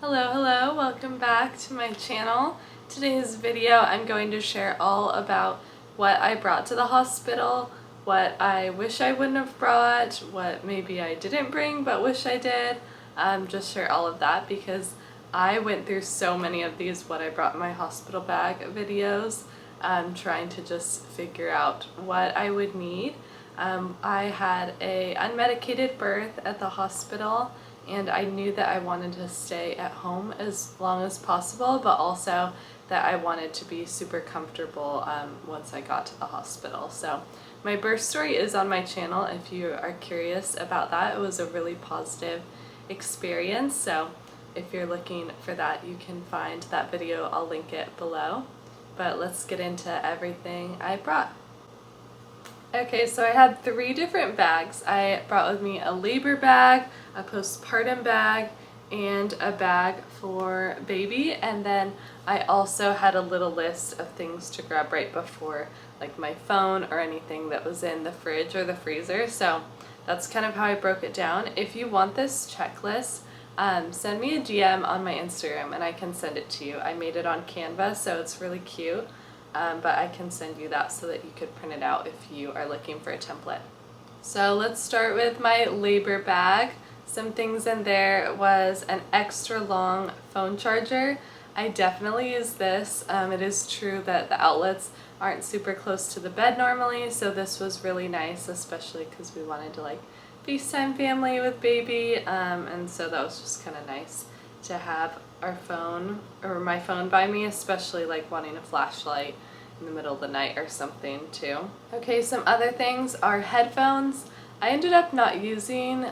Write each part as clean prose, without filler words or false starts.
Hello, welcome back to my channel. Today's video I'm going to share all about what I brought to the hospital, what I wish I wouldn't have brought, what maybe I didn't bring but wish I did. Just share all of that because I went through so many of these what I brought in my hospital bag videos, trying to just figure out what I would need. I had a unmedicated birth at the hospital, and I knew that I wanted to stay at home as long as possible, but also that I wanted to be super comfortable once I got to the hospital. So my birth story is on my channel if you are curious about that. It was a really positive experience, so if you're looking for that, you can find that video. I'll link it below. But let's get into everything I brought. Okay, so I had 3 different bags. I brought with me a labor bag, a postpartum bag, and a bag for baby, and then I also had a little list of things to grab right before, like my phone or anything that was in the fridge or the freezer. So that's kind of how I broke it down. If you want this checklist, send me a DM on my Instagram and I can send it to you. I made it on Canva, so it's really cute. But I can send you that so that you could print it out if you are looking for a template. So let's start with my labor bag. Some things in there was an extra long phone charger. I definitely use this. It is true that the outlets aren't super close to the bed normally, so this was really nice, especially because we wanted to FaceTime family with baby, and so that was just kind of nice to have our phone or my phone by me, especially wanting a flashlight in the middle of the night or something too. Okay, some other things are headphones. I ended up not using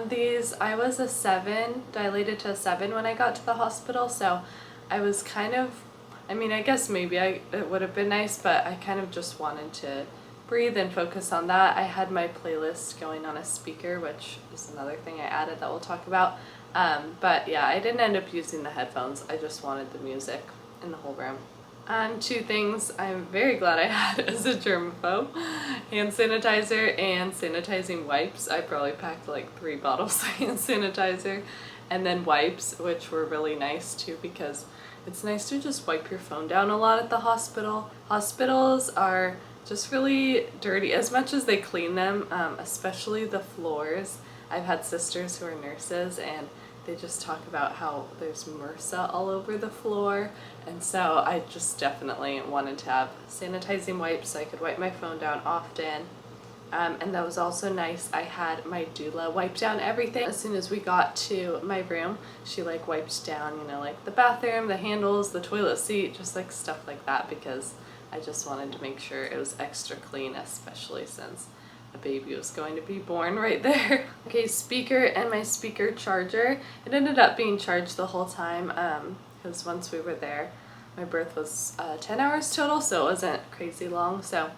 these. I was a 7, dilated to a 7 when I got to the hospital, so I was kind of, I guess maybe it would have been nice, but I kind of just wanted to breathe and focus on that. I had my playlist going on a speaker, which is another thing I added that we'll talk about. But yeah, I didn't end up using the headphones. I just wanted the music in the whole room. 2 things I'm very glad I had as a germaphobe: hand sanitizer and sanitizing wipes. I probably packed 3 bottles of hand sanitizer and then wipes, which were really nice too because it's nice to just wipe your phone down a lot at the hospital. Hospitals are just really dirty as much as they clean them, especially the floors. I've had sisters who are nurses and they just talk about how there's MRSA all over the floor, and so I just definitely wanted to have sanitizing wipes so I could wipe my phone down often. And that was also nice. I had my doula wipe down everything. As soon as we got to my room, she wiped down, the bathroom, the handles, the toilet seat, just stuff like that, because I just wanted to make sure it was extra clean, especially since a baby was going to be born right there. Okay, speaker and my speaker charger. It ended up being charged the whole time because once we were there, my birth was 10 hours total, so it wasn't crazy long, so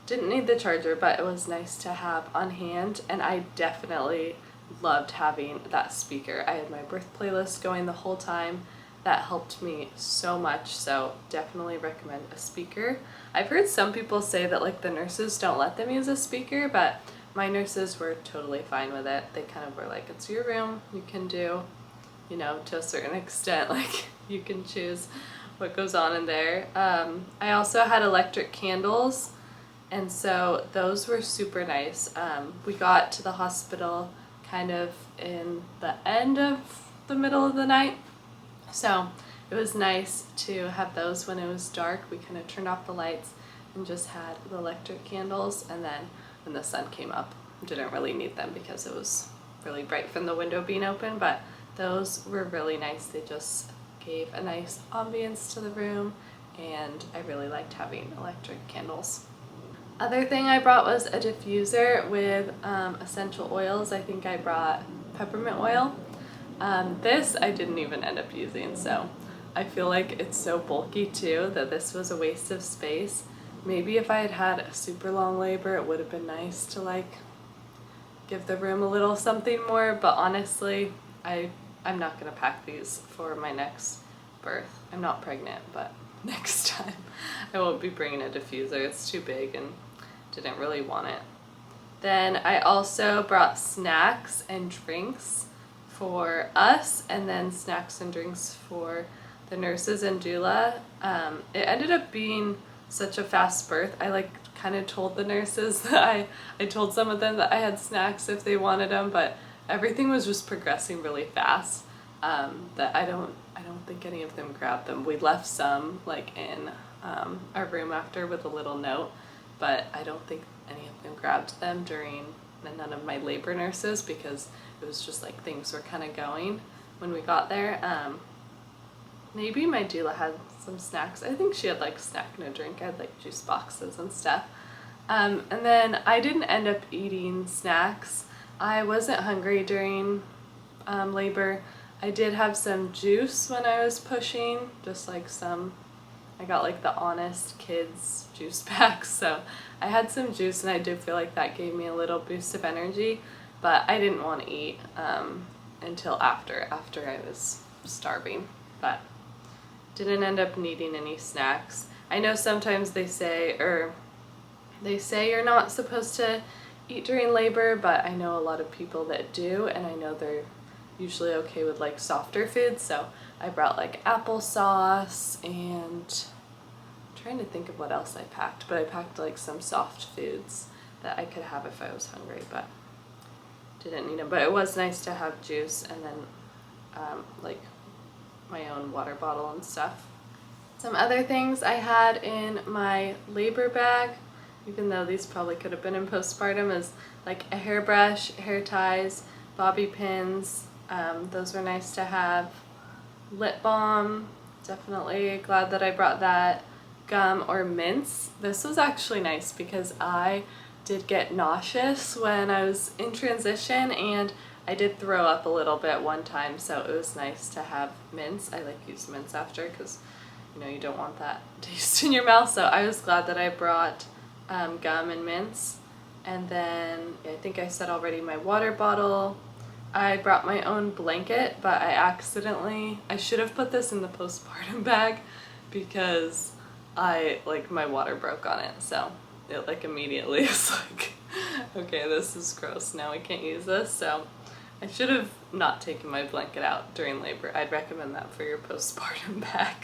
didn't need the charger, but it was nice to have on hand, and I definitely loved having that speaker. I had my birth playlist going the whole time. That helped me so much, so definitely recommend a speaker. I've heard some people say that the nurses don't let them use a speaker, but my nurses were totally fine with it. They kind of were like, it's your room, you can do, to a certain extent, you can choose what goes on in there. I also had electric candles, and so those were super nice. We got to the hospital kind of in the end of the middle of the night, so it was nice to have those when it was dark. We kind of turned off the lights and just had the electric candles, and then when the sun came up, didn't really need them because it was really bright from the window being open, but those were really nice. They just gave a nice ambience to the room, and I really liked having electric candles. Other thing I brought was a diffuser with essential oils. I think I brought peppermint oil. This I didn't even end up using, so I feel like it's so bulky too that this was a waste of space. Maybe if I had had a super long labor, it would have been nice to give the room a little something more, but honestly, I'm not gonna pack these for my next birth. I'm not pregnant, but next time I won't be bringing a diffuser. It's too big and didn't really want it. Then I also brought snacks and drinks for us and then snacks and drinks for the nurses and doula. It ended up being such a fast birth. I like kind of told the nurses that I told some of them that I had snacks if they wanted them, but everything was just progressing really fast. That I don't think any of them grabbed them. We left some like in our room after with a little note, but I don't think any of them grabbed them during none of my labor nurses, because it was just like things were kind of going when we got there. Maybe my doula had some snacks. I think she had like snack and a drink. I had like juice boxes and stuff. And then I didn't end up eating snacks. I wasn't hungry during labor. I did have some juice when I was pushing, just like some, I got like the Honest Kids juice packs, so I had some juice and I do feel like that gave me a little boost of energy, but I didn't want to eat until after I was starving, but didn't end up needing any snacks. I know sometimes they say you're not supposed to eat during labor, but I know a lot of people that do, and I know they're usually okay with like softer foods, so I brought like applesauce, and I'm trying to think of what else I packed, but I packed like some soft foods that I could have if I was hungry, but didn't need them. But it was nice to have juice and then like my own water bottle and stuff. Some other things I had in my labor bag, even though these probably could have been in postpartum, is like a hairbrush, hair ties, bobby pins. Those were nice to have. Lip balm, definitely glad that I brought that. Gum or mints. This was actually nice because I did get nauseous when I was in transition, and I did throw up a little bit one time, so it was nice to have mints. I like use mints after because you don't want that taste in your mouth, so I was glad that I brought gum and mints. And then I think I said already my water bottle. I brought my own blanket, but I should have put this in the postpartum bag because my water broke on it, so it like immediately was like, okay, this is gross, now we can't use this. So I should have not taken my blanket out during labor. I'd recommend that for your postpartum bag.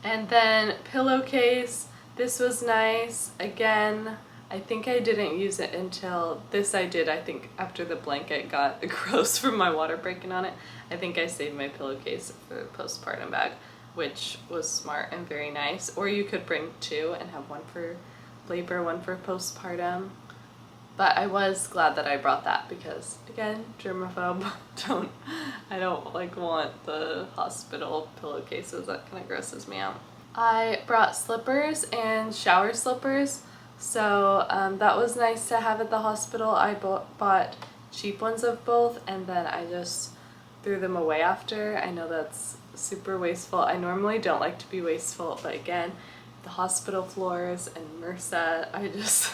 And then pillowcase, this was nice. Again, I think I didn't use it until this. I did, I think, after the blanket got gross from my water breaking on it. I think I saved my pillowcase for the postpartum bag, which was smart and very nice. Or you could bring two and have one for labor, one for postpartum. But I was glad that I brought that because, again, germaphobe. I don't like want the hospital pillowcases. That kind of grosses me out. I brought slippers and shower slippers. So that was nice to have at the hospital. I bought cheap ones of both, and then I just threw them away after. I know that's super wasteful. I normally don't like to be wasteful, but again, the hospital floors and MRSA, I just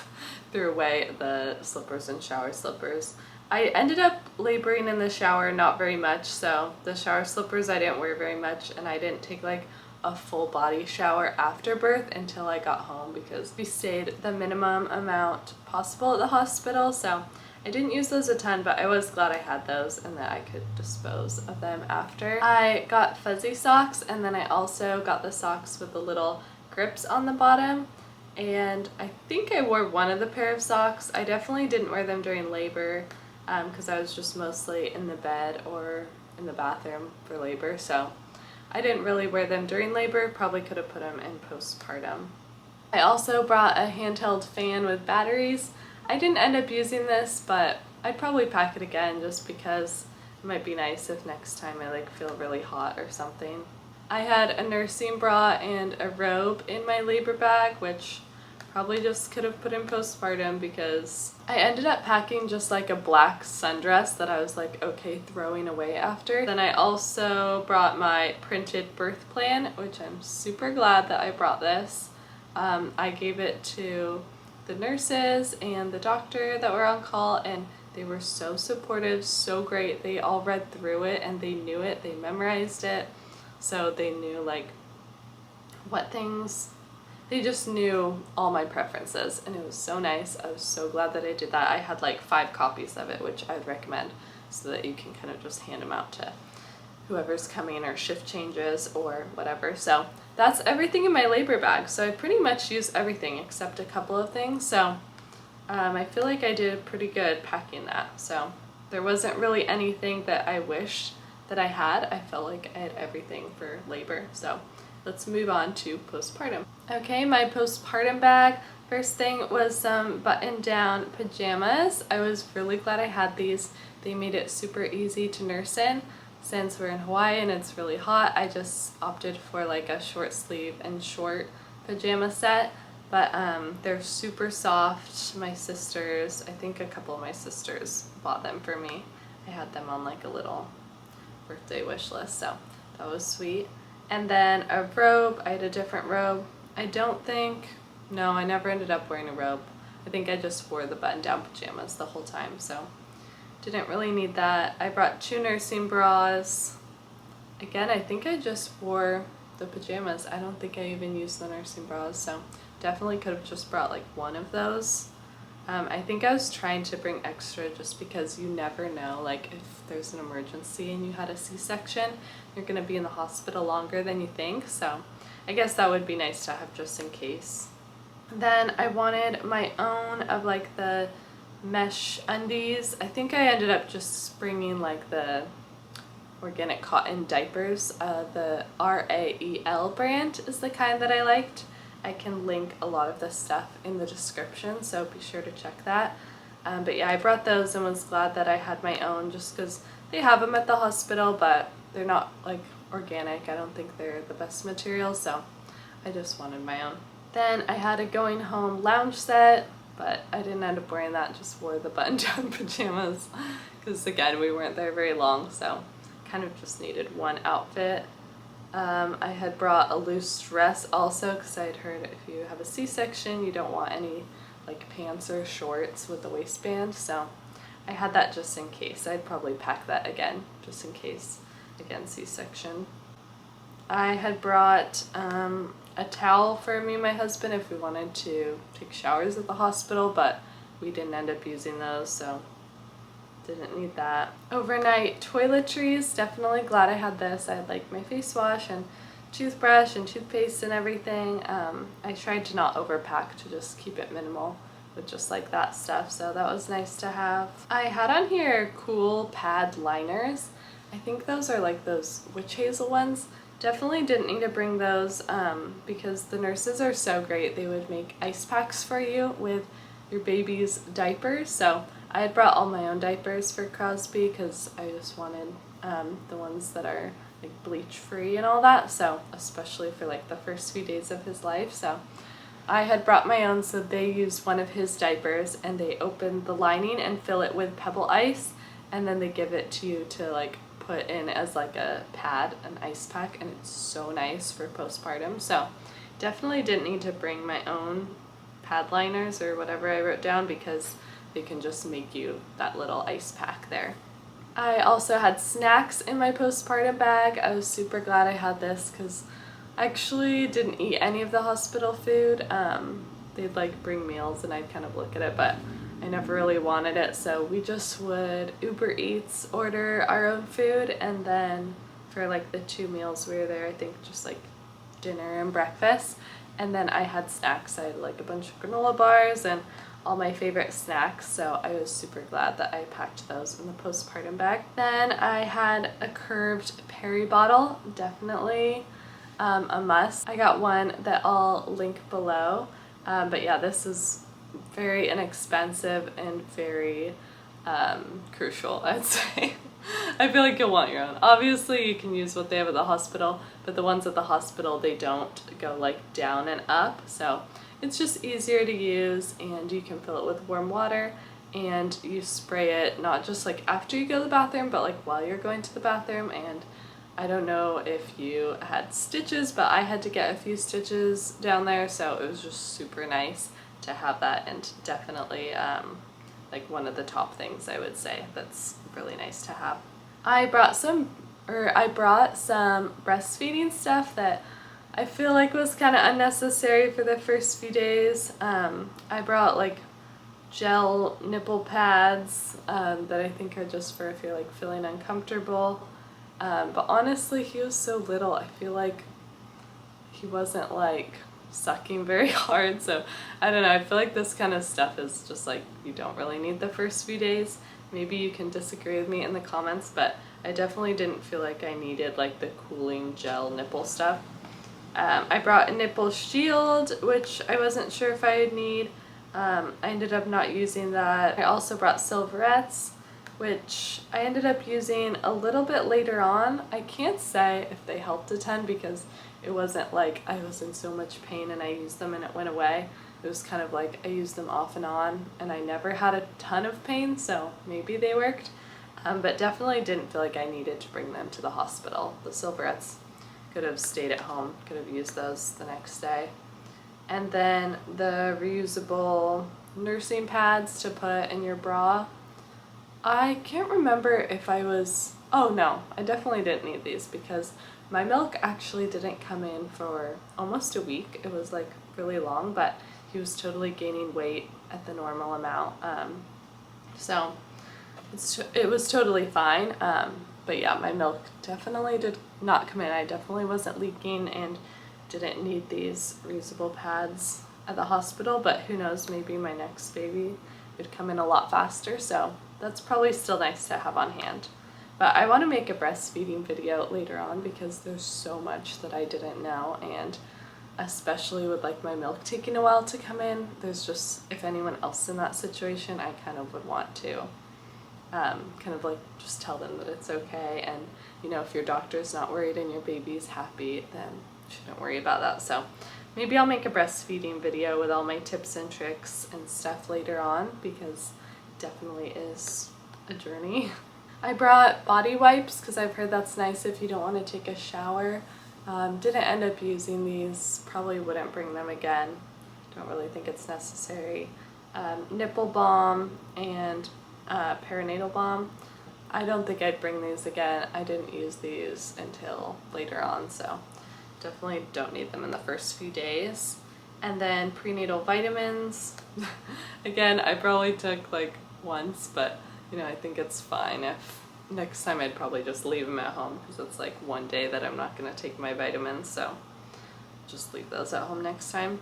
threw away the slippers and shower slippers. I ended up laboring in the shower not very much, so the shower slippers I didn't wear very much, and I didn't take like a full body shower after birth until I got home because we stayed the minimum amount possible at the hospital, so I didn't use those a ton, but I was glad I had those and that I could dispose of them after. I got fuzzy socks, and then I also got the socks with the little grips on the bottom, and I think I wore one of the pair of socks. I definitely didn't wear them during labor because I was just mostly in the bed or in the bathroom for labor, so I didn't really wear them during labor. Probably could have put them in postpartum. I also brought a handheld fan with batteries. I didn't end up using this, but I'd probably pack it again just because it might be nice if next time I feel really hot or something. I had a nursing bra and a robe in my labor bag, which probably just could have put in postpartum because I ended up packing just like a black sundress that I was like okay throwing away after. Then I also brought my printed birth plan, which I'm super glad that I brought this. I gave it to the nurses and the doctor that were on call, and they were so supportive, so great. They all read through it and they knew it, they memorized it, so they knew like what things, they just knew all my preferences, and it was so nice. I was so glad that I did that. I had like 5 copies of it, which I would recommend so that you can kind of just hand them out to whoever's coming or shift changes or whatever. So that's everything in my labor bag. So I pretty much use everything except a couple of things. So I feel like I did pretty good packing that. So there wasn't really anything that I wish that I had. I felt like I had everything for labor. So let's move on to postpartum. Okay, my postpartum bag. First thing was some button-down pajamas. I was really glad I had these. They made it super easy to nurse in. Since we're in Hawaii and it's really hot, I just opted for like a short sleeve and short pajama set. But they're super soft. My sisters, I think a couple of my sisters bought them for me. I had them on like a little birthday wish list, so that was sweet. And then a robe. I had a different robe. No, I never ended up wearing a robe. I think I just wore the button-down pajamas the whole time, so didn't really need that. I brought 2 nursing bras. Again, I think I just wore the pajamas. I don't think I even used the nursing bras, so definitely could have just brought like one of those. I think I was trying to bring extra just because you never know, like if there's an emergency and you had a C-section, you're gonna be in the hospital longer than you think, so I guess that would be nice to have just in case. Then I wanted my own of like the mesh undies. I think I ended up just bringing like the organic cotton diapers. The Reusable brand is the kind that I liked. I can link a lot of this stuff in the description, so be sure to check that. But yeah, I brought those and was glad that I had my own just because they have them at the hospital, but they're not like organic. I don't think they're the best material, so I just wanted my own. Then I had a going home lounge set, but I didn't end up wearing that, just wore the button-down pajamas because again, we weren't there very long, so kind of just needed one outfit. I had brought a loose dress also because I had heard if you have a C-section, you don't want any like pants or shorts with the waistband, so I had that just in case. I'd probably pack that again, just in case, again, C-section. I had brought a towel for me and my husband if we wanted to take showers at the hospital, but we didn't end up using those, so didn't need that. Overnight toiletries, definitely glad I had this. I had like my face wash and toothbrush and toothpaste and everything. I tried to not overpack, to just keep it minimal with just like that stuff, so that was nice to have. I had on here cool pad liners. I think those are like those witch hazel ones. Definitely didn't need to bring those because the nurses are so great. They would make ice packs for you with your baby's diapers. So I had brought all my own diapers for Crosby because I just wanted the ones that are like bleach free and all that. So especially for like the first few days of his life. So I had brought my own, so they used one of his diapers and they open the lining and fill it with pebble ice, and then they give it to you to like put in as like a pad, an ice pack, and it's so nice for postpartum. So definitely didn't need to bring my own pad liners or whatever I wrote down because they can just make you that little ice pack there. I also had snacks in my postpartum bag. I was super glad I had this because I actually didn't eat any of the hospital food. They'd like bring meals and I'd kind of look at it, but I never really wanted it, so we just would Uber Eats, order our own food, and then for like the 2 meals we were there, I think just like dinner and breakfast, and then I had snacks. I had like a bunch of granola bars and all my favorite snacks, so I was super glad that I packed those in the postpartum bag. Then I had a curved Peri bottle, definitely a must. I got one that I'll link below, but yeah, this is very inexpensive and very crucial, I'd say. I feel like you'll want your own. Obviously you can use what they have at the hospital, but the ones at the hospital, they don't go like down and up, so it's just easier to use, and you can fill it with warm water and you spray it not just like after you go to the bathroom, but like while you're going to the bathroom. And I don't know if you had stitches, but I had to get a few stitches down there, so it was just super nice to have that, and definitely like one of the top things I would say that's really nice to have. I brought some breastfeeding stuff that I feel like was kind of unnecessary for the first few days. I brought like gel nipple pads that I think are just for if you're like feeling uncomfortable. But honestly, he was so little, I feel like he wasn't like sucking very hard, so I don't know, I feel like this kind of stuff is just like you don't really need the first few days. Maybe you can disagree with me in the comments, but I definitely didn't feel like I needed like the cooling gel nipple stuff. I brought a nipple shield, which I wasn't sure if I would need. I ended up not using that. I also brought Silverettes, which I ended up using a little bit later on. I can't say if they helped a ton because it wasn't like I was in so much pain and I used them and it went away. It was kind of like I used them off and on and I never had a ton of pain, so maybe they worked. But definitely didn't feel like I needed to bring them to the hospital. The Silverettes could have stayed at home, could have used those the next day. And then the reusable nursing pads to put in your bra. I can't remember if I was, oh no, I definitely didn't need these because my milk actually didn't come in for almost a week. It was like really long, but he was totally gaining weight at the normal amount. So it was totally fine. But yeah, my milk definitely did not come in. I definitely wasn't leaking and didn't need these reusable pads at the hospital, but who knows, maybe my next baby would come in a lot faster, so that's probably still nice to have on hand. But I want to make a breastfeeding video later on because there's so much that I didn't know, and especially with like my milk taking a while to come in, there's just, if anyone else in that situation, I kind of would want to kind of like just tell them that it's okay, and you know, if your doctor's not worried and your baby's happy, then you shouldn't worry about that. So maybe I'll make a breastfeeding video with all my tips and tricks and stuff later on because it definitely is a journey. I brought body wipes because I've heard that's nice if you don't want to take a shower. Didn't end up using these, probably wouldn't bring them again. Don't really think it's necessary. Nipple balm and perinatal balm. I don't think I'd bring these again. I didn't use these until later on, so definitely don't need them in the first few days. And then prenatal vitamins. Again, I probably took like once, but you know, I think it's fine. If next time I'd probably just leave them at home because it's like one day that I'm not going to take my vitamins, so just leave those at home next time.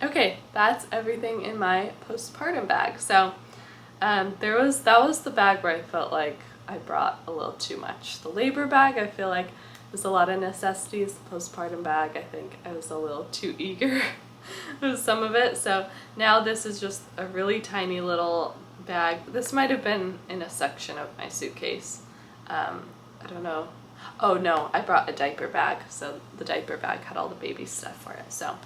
Okay, that's everything in my postpartum bag. So that was the bag where I felt like I brought a little too much. The labor bag, I feel like there's a lot of necessities. The postpartum bag, I think I was a little too eager with some of it. So now this is just a really tiny little bag. This might have been in a section of my suitcase. I don't know. Oh no, I brought a diaper bag. So the diaper bag had all the baby stuff for it. So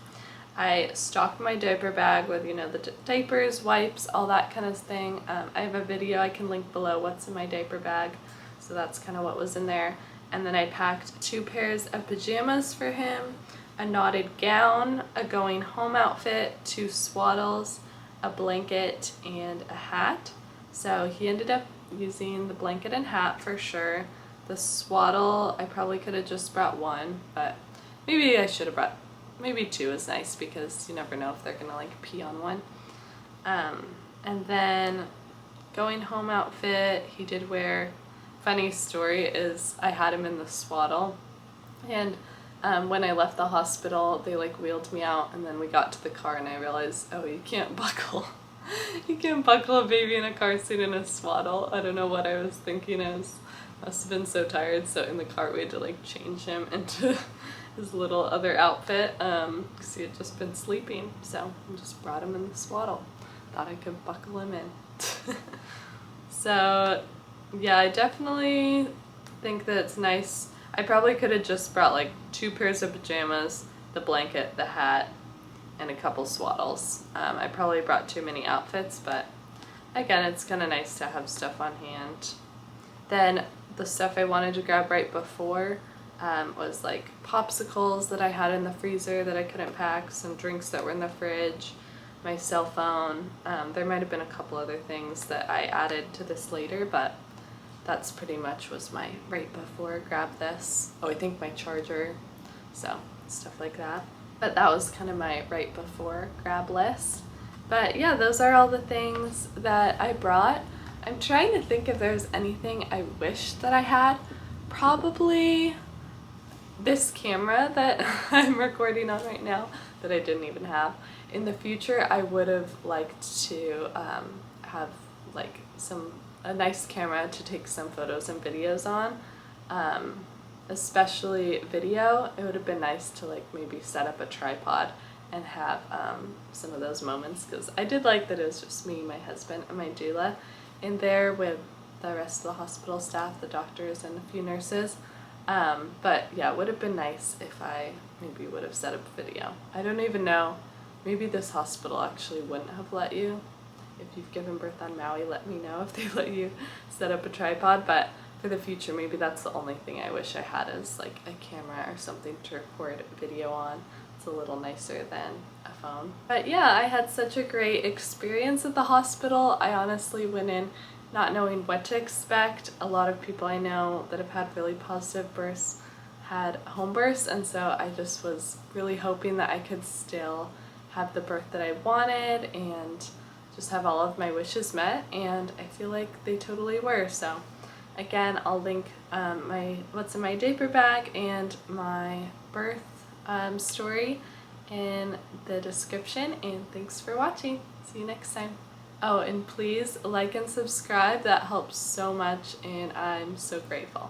I stocked my diaper bag with, you know, the diapers, wipes, all that kind of thing. I have a video I can link below what's in my diaper bag, so that's kind of what was in there. And then I packed 2 pairs of pajamas for him, a knotted gown, a going home outfit, 2 swaddles, a blanket, and a hat. So he ended up using the blanket and hat for sure. The swaddle, I probably could have just brought 1, but maybe I should have brought maybe 2 is nice because you never know if they're gonna like pee on one. And then going home outfit, he did wear, funny story is I had him in the swaddle, and when I left the hospital they like wheeled me out, and then we got to the car and I realized, oh, you can't buckle you can't buckle a baby in a car seat in a swaddle. I don't know what I was thinking. I must have been so tired, so in the car we had to like change him into his little other outfit because he had just been sleeping, so I just brought him in the swaddle. Thought I could buckle him in. So yeah, I definitely think that it's nice. I probably could have just brought like 2 pairs of pajamas, the blanket, the hat, and a couple swaddles. I probably brought too many outfits, but again, it's kind of nice to have stuff on hand. Then the stuff I wanted to grab right before was like popsicles that I had in the freezer that I couldn't pack, some drinks that were in the fridge, my cell phone. There might have been a couple other things that I added to this later, but that's pretty much was my right before grab this. Oh, I think my charger, so stuff like that. But that was kind of my right before grab list. But yeah, those are all the things that I brought. I'm trying to think if there's anything I wish that I had. Probably this camera that I'm recording on right now that I didn't even have. In the future, I would have liked to have like a nice camera to take some photos and videos on. Especially video. It would have been nice to like maybe set up a tripod and have some of those moments, because I did like that it was just me, my husband, and my doula in there with the rest of the hospital staff, the doctors, and a few nurses. But yeah, it would have been nice if I maybe would have set up video. I don't even know, maybe this hospital actually wouldn't have let you. If you've given birth on Maui, let me know if they let you set up a tripod, but for the future, maybe that's the only thing I wish I had, is like a camera or something to record video on. It's a little nicer than a phone. But yeah, I had such a great experience at the hospital. I honestly went in not knowing what to expect. A lot of people I know that have had really positive births had home births, and so I just was really hoping that I could still have the birth that I wanted and just have all of my wishes met, and I feel like they totally were. So again, I'll link my what's in my diaper bag and my birth story in the description, and thanks for watching. See you next time. Oh, and please like and subscribe. That helps so much, and I'm so grateful.